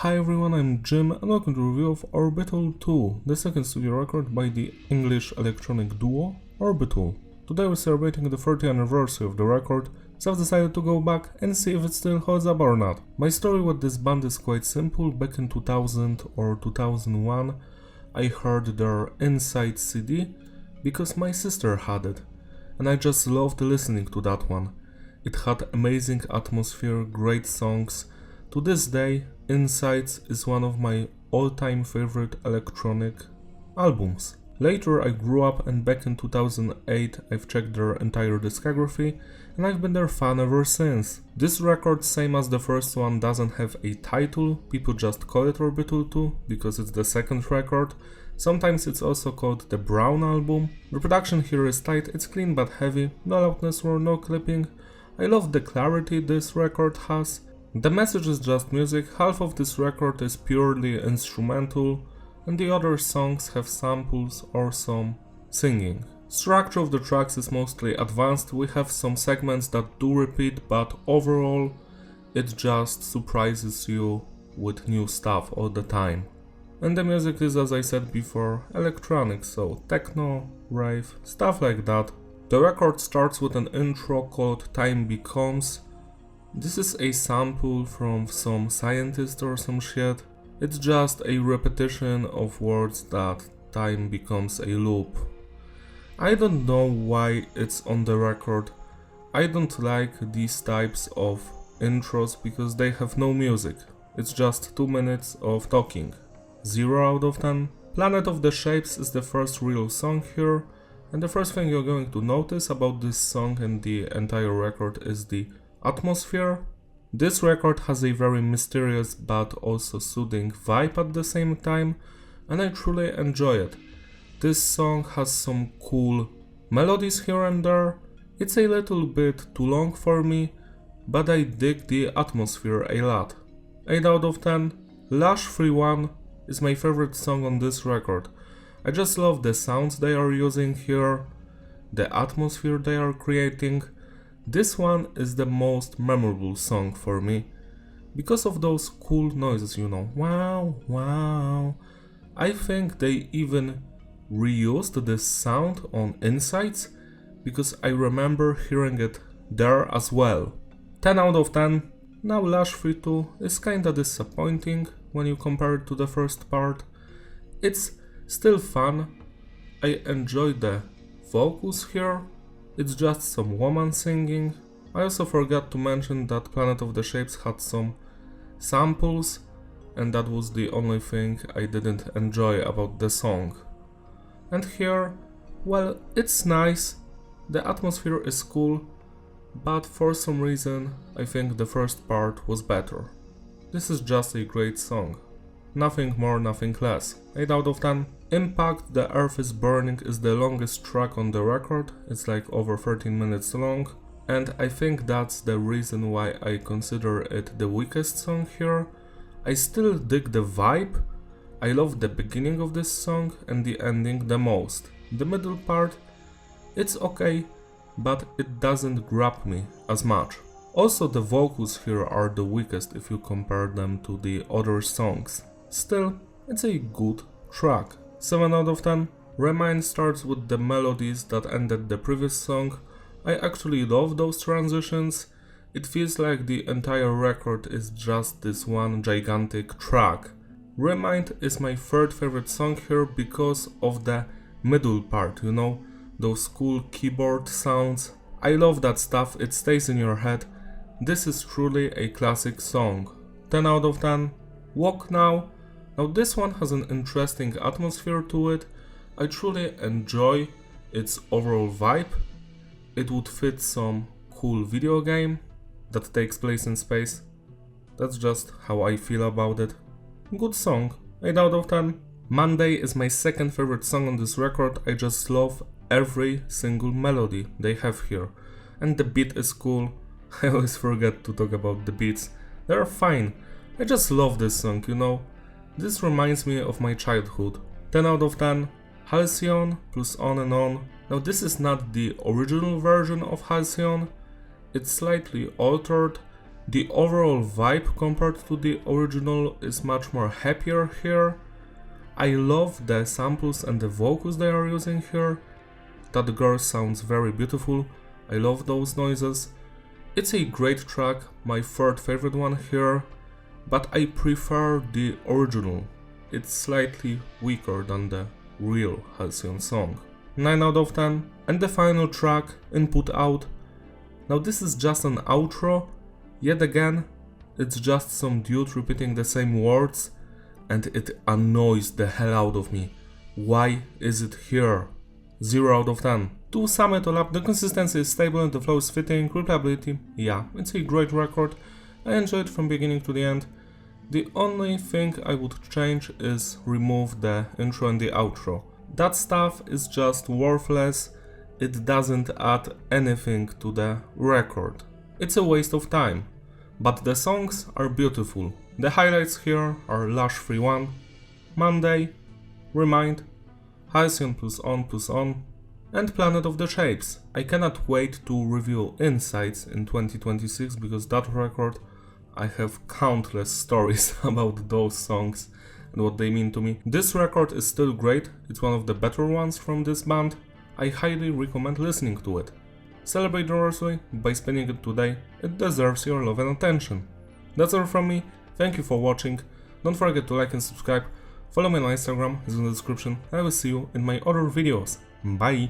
Hi everyone, I'm Jim and welcome to a review of Orbital 2, the second studio record by the English electronic duo Orbital. Today we're celebrating the 30th anniversary of the record, so I've decided to go back and see if it still holds up or not. My story with this band is quite simple. Back in 2000 or 2001 I heard their Inside CD because my sister had it, and I just loved listening to that one. It had amazing atmosphere, great songs. To this day, Insights is one of my all-time favorite electronic albums. Later I grew up and back in 2008 I've checked their entire discography and I've been their fan ever since. This record, same as the first one, doesn't have a title, people just call it Orbital 2 because it's the second record. Sometimes it's also called the Brown album. The production here is tight, it's clean but heavy, no loudness or no clipping. I love the clarity this record has. The message is just music, half of this record is purely instrumental and the other songs have samples or some singing. Structure of the tracks is mostly advanced, we have some segments that do repeat, but overall it just surprises you with new stuff all the time. And the music is, as I said before, electronic, so techno, rave, stuff like that. The record starts with an intro called Time Becomes. This is a sample from some scientist or some shit. It's just a repetition of words that time becomes a loop. I don't know why it's on the record. I don't like these types of intros because they have no music. It's just 2 minutes of talking. 0 out of 10. Planet of the Shapes is the first real song here, and the first thing you're going to notice about this song and the entire record is the atmosphere. This record has a very mysterious but also soothing vibe at the same time, and I truly enjoy it. This song has some cool melodies here and there. It's a little bit too long for me, but I dig the atmosphere a lot. 8 out of 10. Lush 3-1 is my favorite song on this record. I just love the sounds they are using here, the atmosphere they are creating. This one is the most memorable song for me, because of those cool noises, you know, wow, wow. I think they even reused this sound on Insights, because I remember hearing it there as well. 10 out of 10. Now Lush 3-2 is kinda disappointing when you compare it to the first part. It's still fun, I enjoy the vocals here. It's just some woman singing. I also forgot to mention that Planet of the Shapes had some samples, and that was the only thing I didn't enjoy about the song. And here, well, it's nice, the atmosphere is cool, but for some reason I think the first part was better. This is just a great song. Nothing more, nothing less. 8 out of 10. Impact, The Earth is Burning is the longest track on the record. It's like over 13 minutes long, and I think that's the reason why I consider it the weakest song here. I still dig the vibe. I love the beginning of this song and the ending the most. The middle part, it's okay, but it doesn't grab me as much. Also the vocals here are the weakest if you compare them to the other songs. Still, it's a good track. 7 out of 10. Remind starts with the melodies that ended the previous song. I actually love those transitions. It feels like the entire record is just this one gigantic track. Remind is my third favorite song here because of the middle part, you know, those cool keyboard sounds. I love that stuff, it stays in your head. This is truly a classic song. 10 out of 10. Walk Now. Now this one has an interesting atmosphere to it. I truly enjoy its overall vibe. It would fit some cool video game that takes place in space. That's just how I feel about it. Good song. 8 out of 10. Monday is my second favorite song on this record. I just love every single melody they have here. And the beat is cool. I always forget to talk about the beats. They're fine. I just love this song, you know. This reminds me of my childhood. 10 out of 10. Halcyon plus On and On. Now this is not the original version of Halcyon. It's slightly altered The overall vibe compared to the original is much more happier here. I love the samples and the vocals they are using here. That girl sounds very beautiful, I love those noises. It's a great track, my third favorite one here, but I prefer the original. It's slightly weaker than the real Halcyon song. 9 out of 10. And the final track, Input Out. Now this is just an outro. Yet again, it's just some dude repeating the same words, and it annoys the hell out of me. Why is it here? 0 out of 10. To sum it all up, the consistency is stable and the flow is fitting. Replayability, yeah, it's a great record. I enjoyed it from beginning to the end. The only thing I would change is remove the intro and the outro. That stuff is just worthless, it doesn't add anything to the record. It's a waste of time, but the songs are beautiful. The highlights here are Lush 3-1, Monday, Remind, Halcyon plus on, and Planet of the Shapes. I cannot wait to review Insights in 2026 because that record, I have countless stories about those songs and what they mean to me. This record is still great, it's one of the better ones from this band. I highly recommend listening to it. Celebrate generously by spending it today, it deserves your love and attention. That's all from me, thank you for watching, don't forget to like and subscribe, follow me on Instagram, it's in the description, I will see you in my other videos, bye!